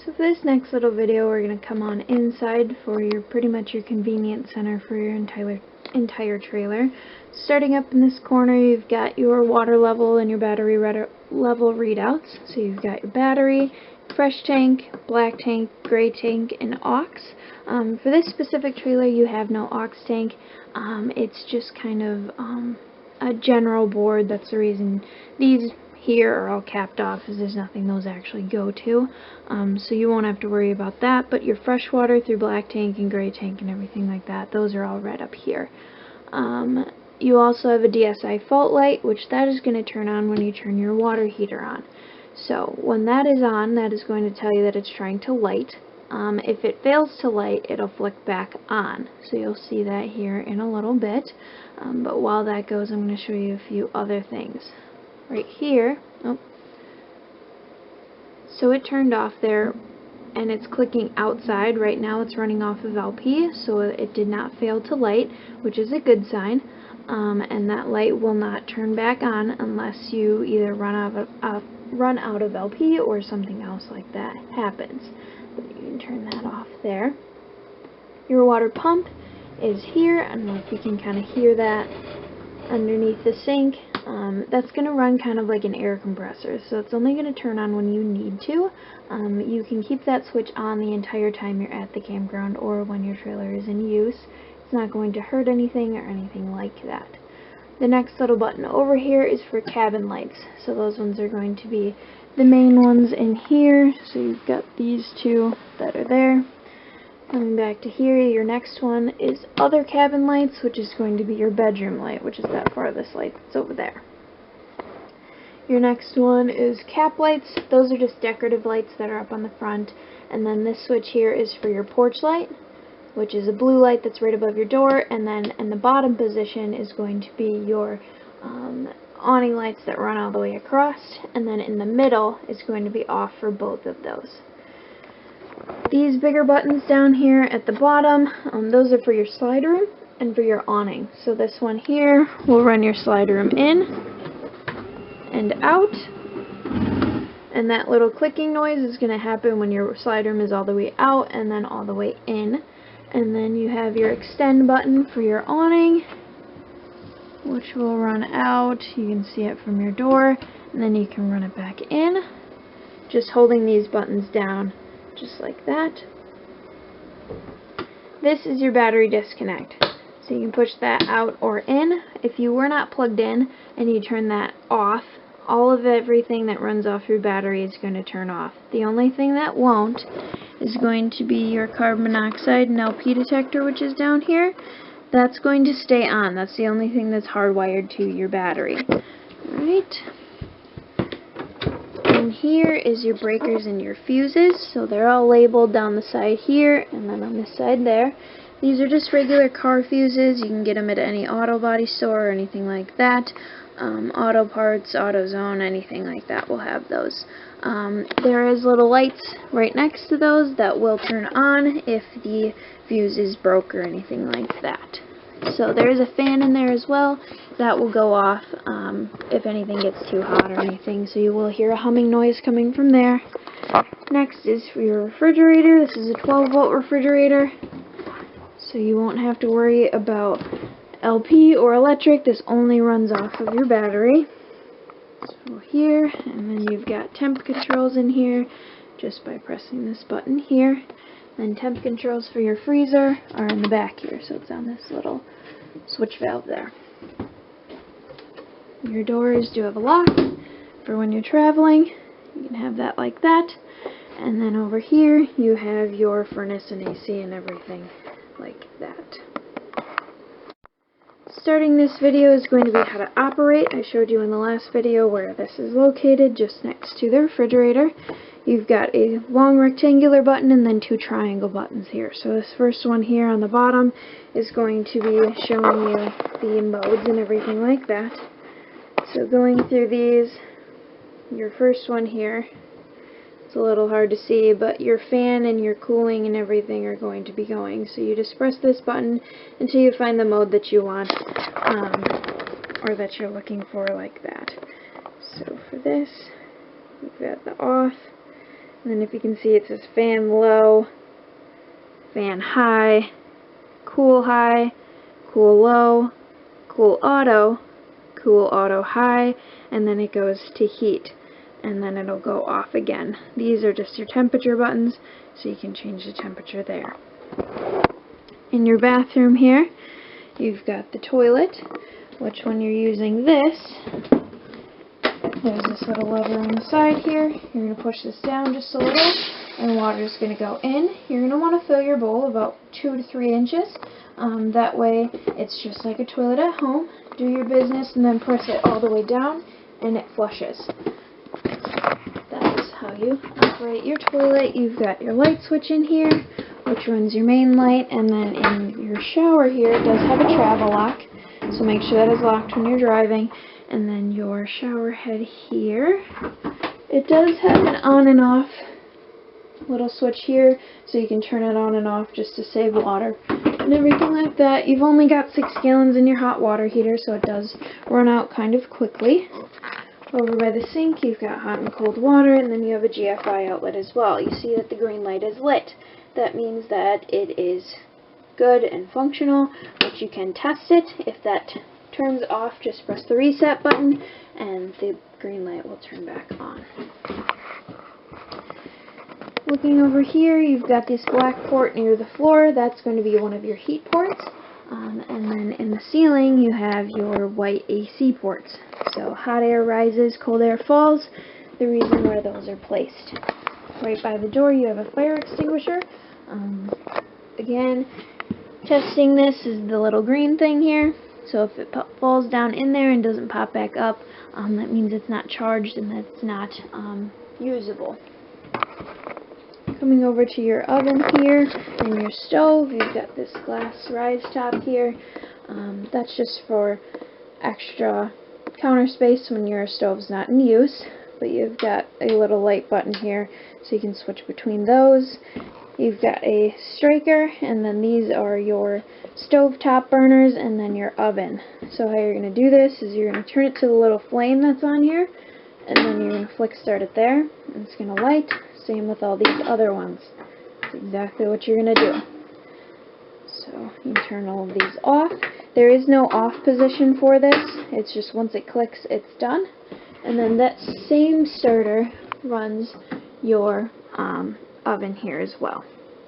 So for this next little video, we're going to come on inside for pretty much your convenience center for your entire trailer. Starting up in this corner, you've got your water level and your battery level readouts. So you've got your battery, fresh tank, black tank, gray tank, and aux. For this specific trailer, you have no aux tank. It's just kind of a general board. That's the reason these here are all capped off, as there's nothing those actually go to, so you won't have to worry about that. But your fresh water through black tank and gray tank and everything like that, those are all right up here. You also have a DSI fault light, which that is going to turn on when you turn your water heater on. So when that is on, that is going to tell you that it's trying to light. If it fails to light, it'll flick back on. So you'll see that here in a little bit. But while that goes, I'm going to show you a few other things. Right here, so it turned off there, and it's clicking outside. Right now it's running off of LP, so it did not fail to light, which is a good sign. And that light will not turn back on unless you either run out of LP or something else like that happens. But you can turn that off there. Your water pump is here. I don't know if you can kind of hear that underneath the sink. That's going to run kind of like an air compressor, so it's only going to turn on when you need to. You can keep that switch on the entire time you're at the campground or when your trailer is in use. It's not going to hurt anything or anything like that. The next little button over here is for cabin lights, so those ones are going to be the main ones in here. So you've got these two that are there. Coming back to here, your next one is other cabin lights, which is going to be your bedroom light, which is that farthest light that's over there. Your next one is cap lights. Those are just decorative lights that are up on the front. And then this switch here is for your porch light, which is a blue light that's right above your door. And then in the bottom position is going to be your awning lights that run all the way across. And then in the middle is going to be off for both of those. These bigger buttons down here at the bottom, those are for your slide room and for your awning. So this one here will run your slide room in and out, and that little clicking noise is going to happen when your slide room is all the way out and then all the way in. And then you have your extend button for your awning, which will run out. You can see it from your door, and then you can run it back in, just holding these buttons down just like that. This is your battery disconnect, so you can push that out or in. If you were not plugged in and you turn that off, all of everything that runs off your battery is going to turn off. The only thing that won't is going to be your carbon monoxide and LP detector, which is down here. That's going to stay on. That's the only thing that's hardwired to your battery. Alright. And here is your breakers and your fuses, so they're all labeled down the side here and then on this side there. These are just regular car fuses. You can get them at any auto body store or anything like that. Auto Parts, AutoZone, anything like that will have those. There is little lights right next to those that will turn on if the fuse is broke or anything like that. So there is a fan in there as well that will go off if anything gets too hot or anything, so you will hear a humming noise coming from there. Next is for your refrigerator. This is a 12-volt refrigerator, so you won't have to worry about LP or electric. This only runs off of your battery. So here, and then you've got temp controls in here just by pressing this button here. And temp controls for your freezer are in the back here, so it's on this little switch valve there. Your doors do have a lock for when you're traveling. You can have that like that. And then over here you have your furnace and AC and everything like that. Starting this video is going to be how to operate. I showed you in the last video where this is located, just next to the refrigerator. You've got a long rectangular button and then two triangle buttons here. So this first one here on the bottom is going to be showing you the modes and everything like that. So going through these, your first one here, it's a little hard to see, but your fan and your cooling and everything are going to be going. So you just press this button until you find the mode that you want, or that you're looking for, like that. So for this, we've got the off, And then if you can see, it says fan low, fan high, cool low, cool auto high, and then it goes to heat, and then it'll go off again. These are just your temperature buttons, so you can change the temperature there. In your bathroom here, you've got the toilet, which when you're using this, there's this little lever on the side here. You're going to push this down just a little, and water is going to go in. You're going to want to fill your bowl about 2 to 3 inches. That way it's just like a toilet at home. Do your business and then press it all the way down and it flushes. That is how you operate your toilet. You've got your light switch in here, which runs your main light, and then in your shower here it does have a travel lock, so make sure that is locked when you're driving. And then your shower head here, it does have an on and off little switch here, so you can turn it on and off just to save water and everything like that. You've only got 6 gallons in your hot water heater, so it does run out kind of quickly. Over by the sink, you've got hot and cold water, and then you have a GFI outlet as well. You see that the green light is lit. That means that it is good and functional, but you can test it. If that turns off, just press the reset button and the green light will turn back on. Looking over here, you've got this black port near the floor. That's going to be one of your heat ports. And then in the ceiling, you have your white AC ports. So hot air rises, cold air falls, the reason where those are placed. Right by the door, you have a fire extinguisher. Again, testing this is the little green thing here. So if it falls down in there and doesn't pop back up, that means it's not charged and that it's not usable. Coming over to your oven here and your stove, you've got this glass rise top here. That's just for extra counter space when your stove's not in use. But you've got a little light button here so you can switch between those. You've got a striker, and then these are your stove top burners and then your oven. So how you're going to do this is you're going to turn it to the little flame that's on here, and then you're going to flick start it there, and it's going to light. Same with all these other ones. That's exactly what you're going to do. So you turn all of these off. There is no off position for this. It's just once it clicks, it's done. And then that same starter runs your oven here as well.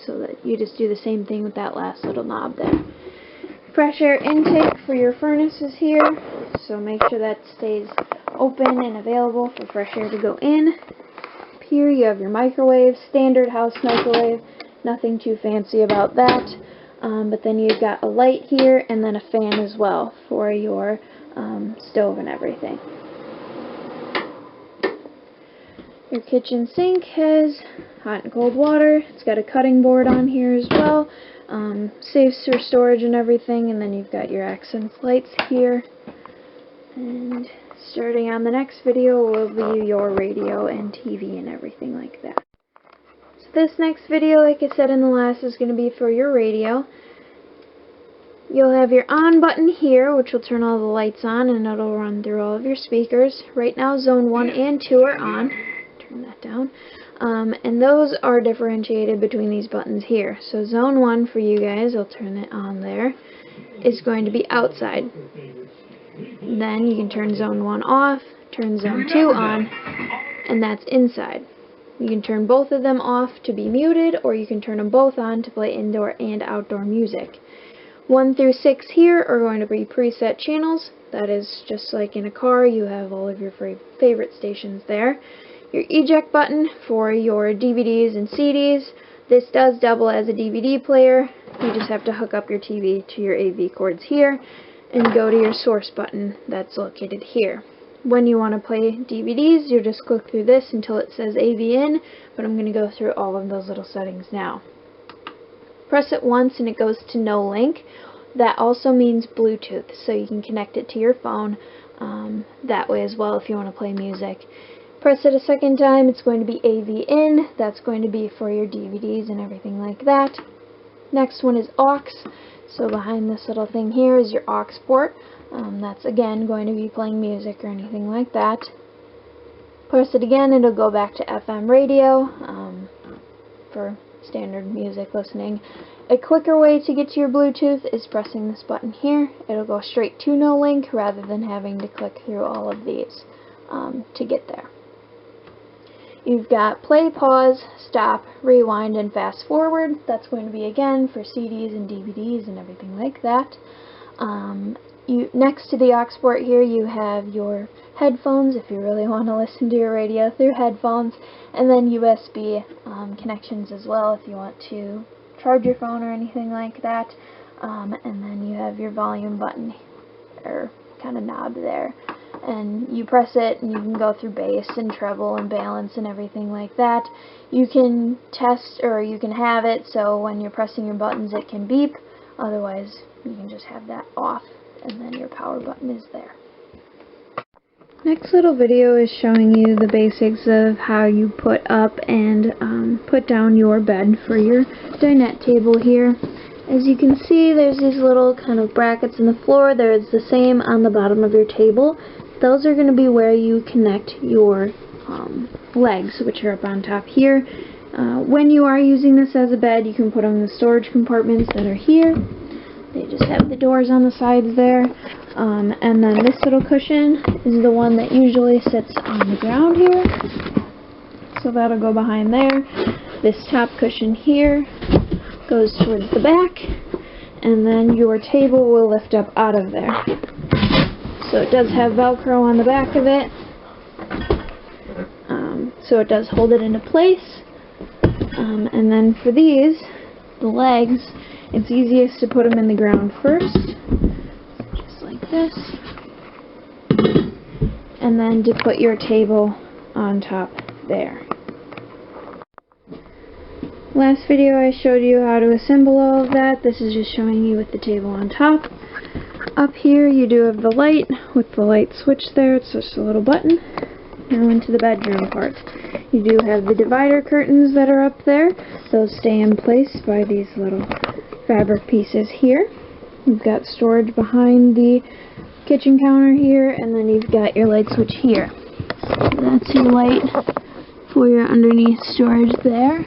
So that you just do the same thing with that last little knob there. Fresh air intake for your furnace is here. So make sure that stays open and available for fresh air to go in. Here you have your microwave, standard house microwave, nothing too fancy about that. But then you've got a light here and then a fan as well for your stove and everything. Your kitchen sink has hot and cold water. It's got a cutting board on here as well. Saves for storage and everything. And then you've got your accents lights here. And starting on the next video will be your radio and TV and everything like that. So this next video, like I said in the last, is going to be for your radio. You'll have your on button here, which will turn all the lights on, and it'll run through all of your speakers. Right now, zone 1 and 2 are on. Turn that down. And those are differentiated between these buttons here. So zone 1 for you guys, I'll turn it on there, is going to be outside. Then you can turn zone 1 off, turn zone 2 on, and that's inside. You can turn both of them off to be muted, or you can turn them both on to play indoor and outdoor music. 1 through 6 here are going to be preset channels. That is just like in a car, you have all of your favorite stations there. Your eject button for your DVDs and CDs. This does double as a DVD player. You just have to hook up your TV to your AV cords here and go to your source button that's located here. When you want to play DVDs, you just click through this until it says AV in, but I'm going to go through all of those little settings now. Press it once and it goes to no link. That also means Bluetooth, so you can connect it to your phone that way as well if you want to play music. Press it a second time, it's going to be AV in. That's going to be for your DVDs and everything like that. Next one is aux. So behind this little thing here is your aux port. That's again going to be playing music or anything like that. Press it again, it'll go back to FM radio. for standard music listening. A quicker way to get to your Bluetooth is pressing this button here. It'll go straight to No Link rather than having to click through all of these to get there. You've got play, pause, stop, rewind, and fast forward. That's going to be again for CDs and DVDs and everything like that. Next to the aux port here, you have your headphones if you really want to listen to your radio through headphones, and then USB connections as well if you want to charge your phone or anything like that. And then you have your volume button or kind of knob there, and you press it and you can go through bass and treble and balance and everything like that. You can test, or you can have it so when you're pressing your buttons it can beep. Otherwise you can just have that off, and then your power button is there. Next little video is showing you the basics of how you put up and put down your bed for your dinette table here. As you can see, there's these little kind of brackets in the floor. There's the same on the bottom of your table. Those are going to be where you connect your legs, which are up on top here. When you are using this as a bed, you can put them in the storage compartments that are here. They just have the doors on the sides there. And then this little cushion is the one that usually sits on the ground here. So that'll go behind there. This top cushion here goes towards the back. And then your table will lift up out of there. So it does have Velcro on the back of it. So it does hold it into place. And then for these, the legs, it's easiest to put them in the ground first. Just like this. And then to put your table on top there. Last video I showed you how to assemble all of that. This is just showing you with the table on top. Up here you do have the light with the light switch there. It's just a little button. Now into the bedroom part. You do have the divider curtains that are up there. Those stay in place by these little fabric pieces here. You've got storage behind the kitchen counter here, and then you've got your light switch here. That's your light for your underneath storage there.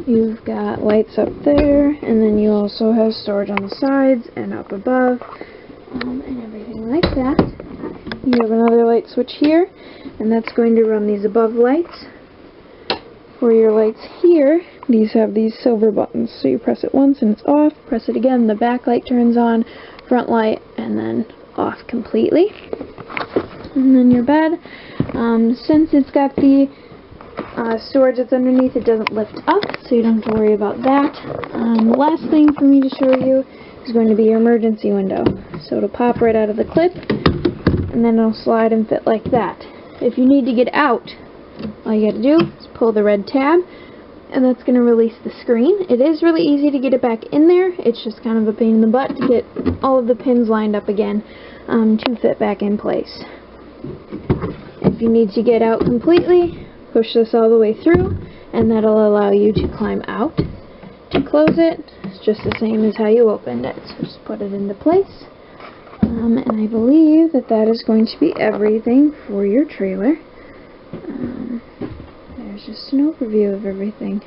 You've got lights up there, and then you also have storage on the sides and up above, and everything like that. You have another light switch here, and that's going to run these above lights. For your lights here, these have these silver buttons, so you press it once and it's off, press it again, the back light turns on, front light, and then off completely. And then your bed, since it's got the storage that's underneath, it doesn't lift up, so you don't have to worry about that. The last thing for me to show you is going to be your emergency window. So it'll pop right out of the clip, and then it'll slide and fit like that. If you need to get out, all you gotta do is pull the red tab, and that's going to release the screen. It is really easy to get it back in there. It's just kind of a pain in the butt to get all of the pins lined up again to fit back in place. If you need to get out completely, push this all the way through, and that'll allow you to climb out. To close it, it's just the same as how you opened it. So just put it into place. And I believe that that is going to be everything for your trailer. There's just an overview of everything.